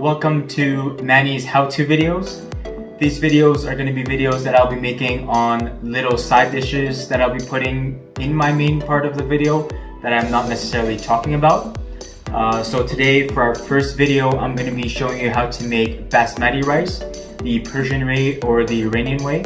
Welcome to Manny's how-to videos. These videos are going to be videos that I'll be making on little side dishes that I'll be putting in my main part of the video that I'm not necessarily talking about. So today for our first video, I'm going to be showing you how to make Basmati rice, the Persian way or the Iranian way.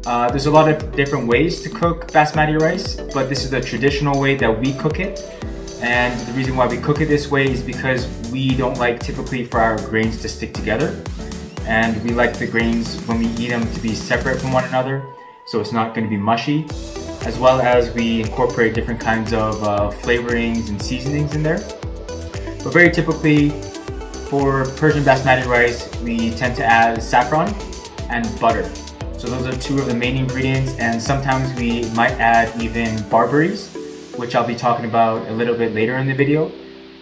There's a lot of different ways to cook Basmati rice, but this is the traditional way that we cook it. And the reason why we cook it this way is because we don't like typically for our grains to stick together. And we like the grains when we eat them to be separate from one another, so it's not going to be mushy. As well as we incorporate different kinds of flavorings and seasonings in there. But very typically for Persian Basmati rice, we tend to add saffron and butter. So those are two of the main ingredients, and sometimes we might add even barberries, which I'll be talking about a little bit later in the video.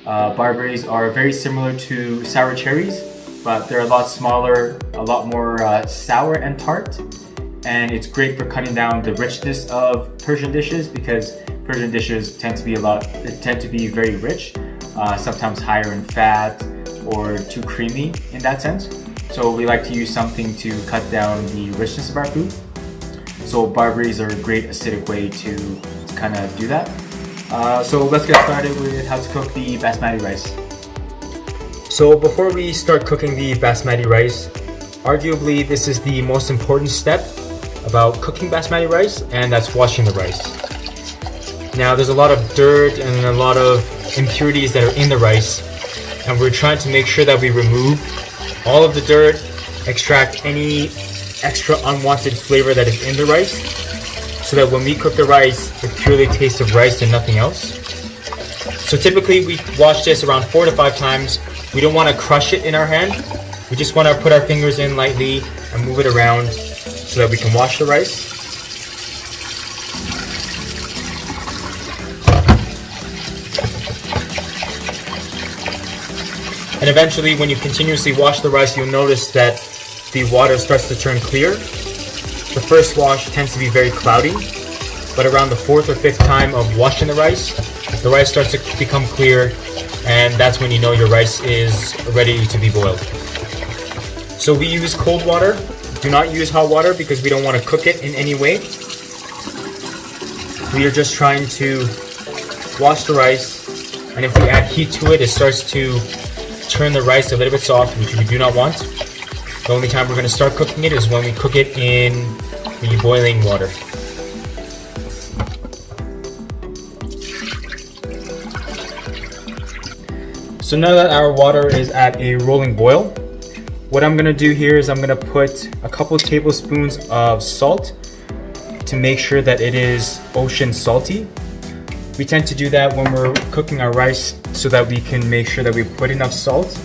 Barberries are very similar to sour cherries, but they're a lot smaller, a lot more sour and tart. And it's great for cutting down the richness of Persian dishes, because Persian dishes tend to be very rich, sometimes higher in fat or too creamy in that sense. So we like to use something to cut down the richness of our food. So barberries are a great acidic way to kind of do that. So let's get started with how to cook the Basmati rice. So before we start cooking the Basmati rice, arguably this is the most important step about cooking Basmati rice, and that's washing the rice. Now there's a lot of dirt and a lot of impurities that are in the rice, and we're trying to make sure that we remove all of the dirt, extract any extra unwanted flavor that is in the rice, so that when we cook the rice, it purely tastes of rice and nothing else. So typically we wash this around 4 to 5 times. We don't want to crush it in our hand. We just want to put our fingers in lightly and move it around so that we can wash the rice. And eventually, when you continuously wash the rice, you'll notice that the water starts to turn clear. The first wash tends to be very cloudy, but around the 4th or 5th time of washing the rice starts to become clear, and that's when you know your rice is ready to be boiled. So we use cold water. Do not use hot water because we don't want to cook it in any way. We are just trying to wash the rice, and if we add heat to it, it starts to turn the rice a little bit soft, which we do not want. The only time we're going to start cooking it is when we cook it in the boiling water. So now that our water is at a rolling boil, what I'm going to do here is I'm going to put a couple tablespoons of salt to make sure that it is ocean salty. We tend to do that when we're cooking our rice so that we can make sure that we put enough salt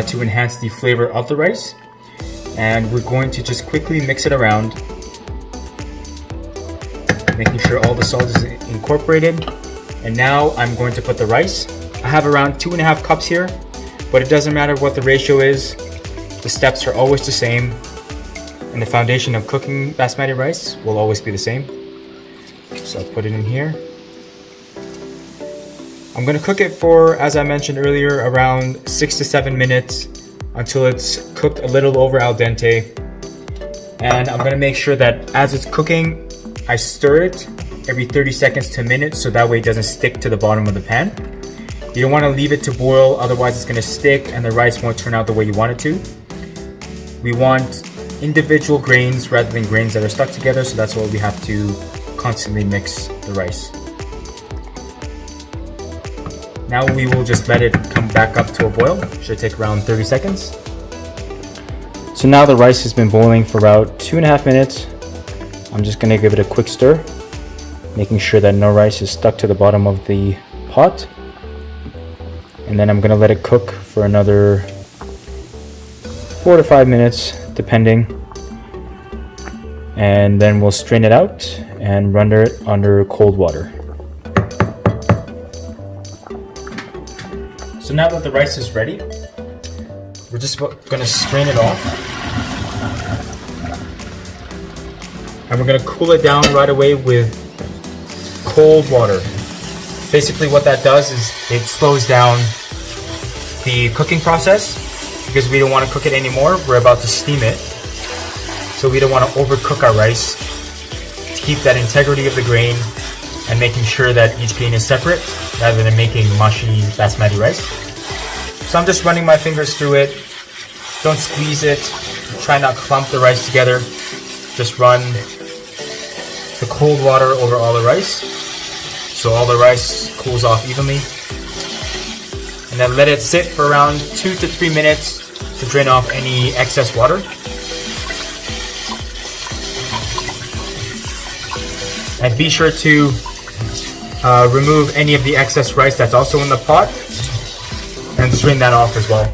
to enhance the flavor of the rice. And we're going to just quickly mix it around, making sure all the salt is incorporated. And now I'm going to put the rice. I have around 2.5 cups here, but it doesn't matter what the ratio is. The steps are always the same, and the foundation of cooking Basmati rice will always be the same. So I'll put it in here. I'm going to cook it for, as I mentioned earlier, around 6 to 7 minutes until it's cooked a little over al dente. And I'm going to make sure that as it's cooking, I stir it every 30 seconds to a minute so that way it doesn't stick to the bottom of the pan. You don't want to leave it to boil, otherwise it's going to stick and the rice won't turn out the way you want it to. We want individual grains rather than grains that are stuck together, so that's why we have to constantly mix the rice. Now we will just let it come back up to a boil. Should take around 30 seconds. So now the rice has been boiling for about 2.5 minutes. I'm just gonna give it a quick stir, making sure that no rice is stuck to the bottom of the pot. And then I'm gonna let it cook for another 4 to 5 minutes, depending. And then we'll strain it out and run it under cold water. So now that the rice is ready, we're just going to strain it off. And we're going to cool it down right away with cold water. Basically what that does is it slows down the cooking process because we don't want to cook it anymore. We're about to steam it. So we don't want to overcook our rice to keep that integrity of the grain and making sure that each grain is separate rather than making mushy basmati rice. So I'm just running my fingers through it. Don't squeeze it. Try not to clump the rice together. Just run the cold water over all the rice so all the rice cools off evenly. And then let it sit for around 2 to 3 minutes to drain off any excess water. And be sure to remove any of the excess rice that's also in the pot and strain that off as well.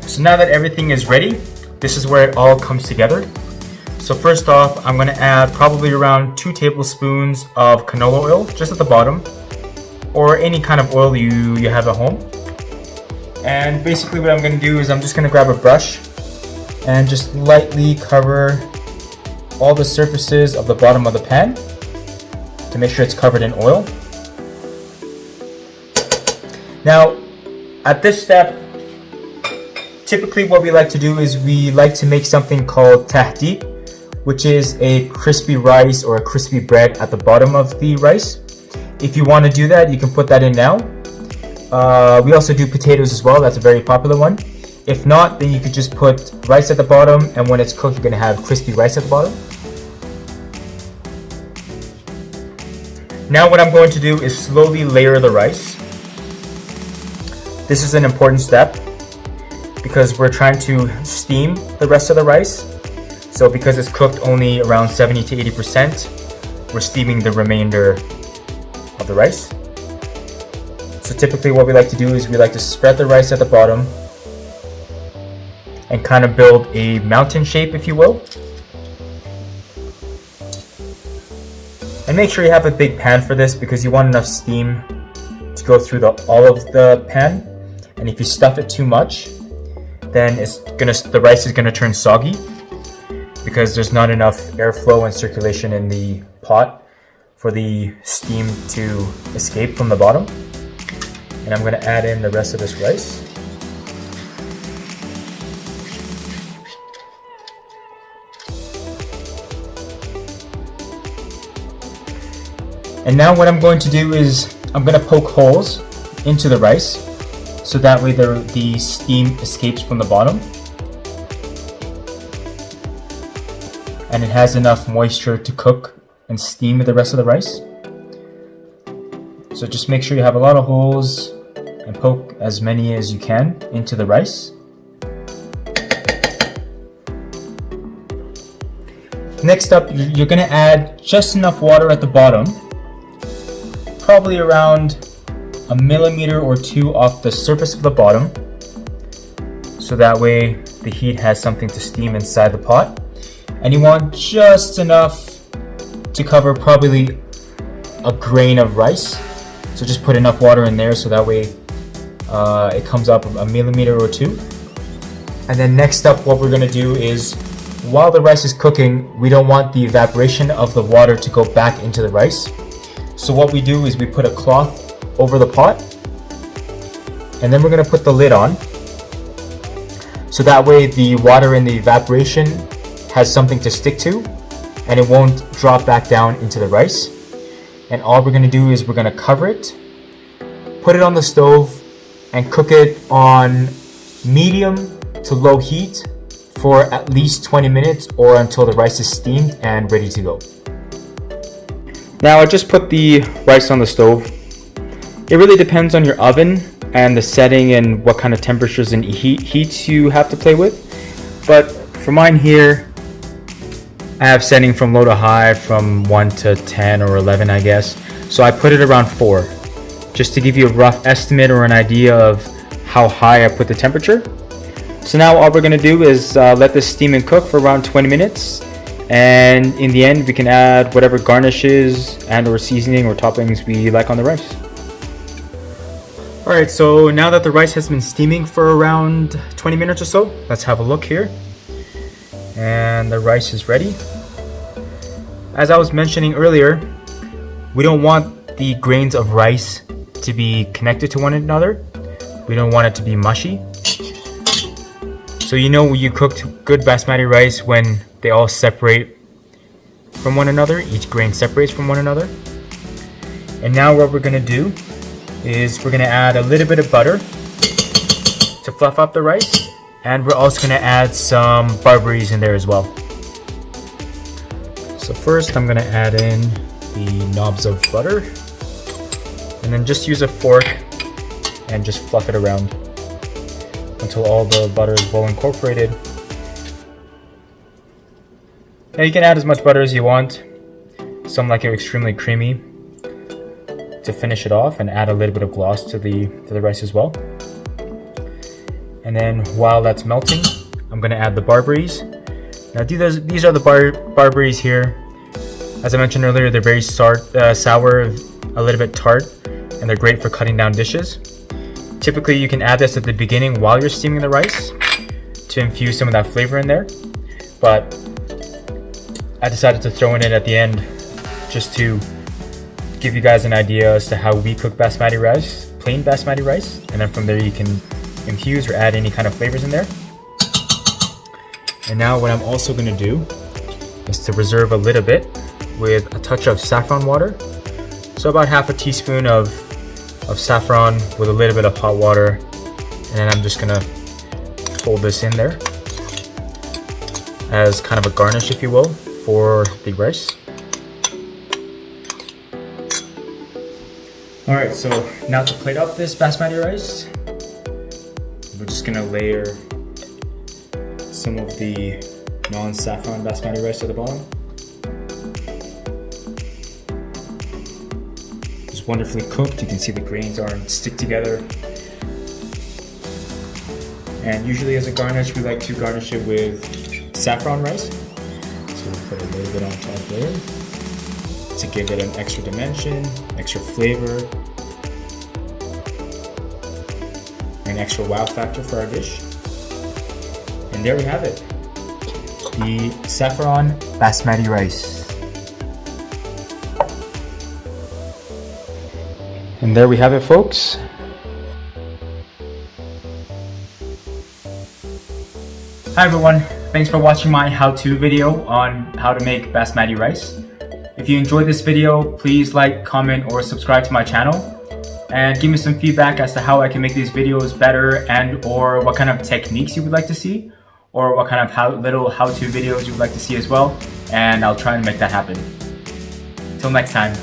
So now that everything is ready, this is where it all comes together. So first off, I'm going to add probably around 2 tablespoons of canola oil just at the bottom, or any kind of oil you have at home. And basically what I'm going to do is I'm just going to grab a brush and just lightly cover all the surfaces of the bottom of the pan to make sure it's covered in oil. Now, at this step, typically what we like to do is we like to make something called tahdeed, which is a crispy rice or a crispy bread at the bottom of the rice. If you want to do that, you can put that in now. We also do potatoes as well. That's a very popular one. If not, then you could just put rice at the bottom, and when it's cooked, you're going to have crispy rice at the bottom. Now what I'm going to do is slowly layer the rice. This is an important step because we're trying to steam the rest of the rice. So because it's cooked only around 70 to 80%, we're steaming the remainder of the rice. So typically what we like to do is we like to spread the rice at the bottom and kind of build a mountain shape, if you will. And make sure you have a big pan for this because you want enough steam to go through all of the pan. And if you stuff it too much, then the rice is gonna turn soggy because there's not enough airflow and circulation in the pot for the steam to escape from the bottom. And I'm gonna add in the rest of this rice. And now what I'm going to do is I'm going to poke holes into the rice so that way the steam escapes from the bottom and it has enough moisture to cook and steam the rest of the rice. So just make sure you have a lot of holes and poke as many as you can into the rice. Next up, you're going to add just enough water at the bottom, probably around 1 millimeter or 2 off the surface of the bottom, so that way the heat has something to steam inside the pot. And you want just enough to cover probably a grain of rice. So just put enough water in there so that way it comes up 1 millimeter or 2. And then next up, what we're going to do is, while the rice is cooking, we don't want the evaporation of the water to go back into the rice. So what we do is we put a cloth over the pot, and then we're going to put the lid on. So that way the water and the evaporation has something to stick to, and it won't drop back down into the rice. And all we're going to do is we're going to cover it, put it on the stove, and cook it on medium to low heat for at least 20 minutes or until the rice is steamed and ready to go. Now I just put the rice on the stove. It really depends on your oven and the setting and what kind of temperatures and heats you have to play with. But for mine here, I have setting from low to high from 1 to 10 or 11, I guess. So I put it around 4, just to give you a rough estimate or an idea of how high I put the temperature. So now all we're going to do is let this steam and cook for around 20 minutes. And in the end, we can add whatever garnishes and or seasoning or toppings we like on the rice. Alright, so now that the rice has been steaming for around 20 minutes or so, let's have a look here. And the rice is ready. As I was mentioning earlier, We don't want the grains of rice to be connected to one another. We don't want it to be mushy. So you know you cooked good basmati rice when they all separate from one another. Each grain separates from one another. And now what we're gonna do is we're gonna add a little bit of butter to fluff up the rice. And we're also gonna add some barberries in there as well. So first I'm gonna add in the knobs of butter. And then just use a fork and just fluff it around until all the butter is well incorporated. Now you can add as much butter as you want. Some like it extremely creamy to finish it off and add a little bit of gloss to the rice as well. And then while that's melting, I'm gonna add the barberries. Now these are the barberries here. As I mentioned earlier, they're very sour, a little bit tart, and they're great for cutting down dishes. Typically you can add this at the beginning while you're steaming the rice to infuse some of that flavor in there. But I decided to throw in it at the end just to give you guys an idea as to how we cook basmati rice, plain basmati rice, and then from there you can infuse or add any kind of flavors in there. And now what I'm also going to do is to reserve a little bit with a touch of saffron water. So about half a teaspoon of saffron with a little bit of hot water, and then I'm just gonna fold this in there as kind of a garnish, if you will, for the rice. Alright, so now to plate up this basmati rice, we're just gonna layer some of the non-saffron basmati rice at the bottom. It's wonderfully cooked. You can see the grains aren't stick together. And usually as a garnish, we like to garnish it with saffron rice. So we'll put a little bit on top there to give it an extra dimension, extra flavor, an extra wow factor for our dish. And there we have it, the saffron basmati rice. And there we have it, folks. Hi everyone, thanks for watching my how-to video on how to make basmati rice. If you enjoyed this video, please like, comment, or subscribe to my channel. And give me some feedback as to how I can make these videos better, and or what kind of techniques you would like to see, or what kind of little how-to videos you would like to see as well. And I'll try and make that happen. Till next time.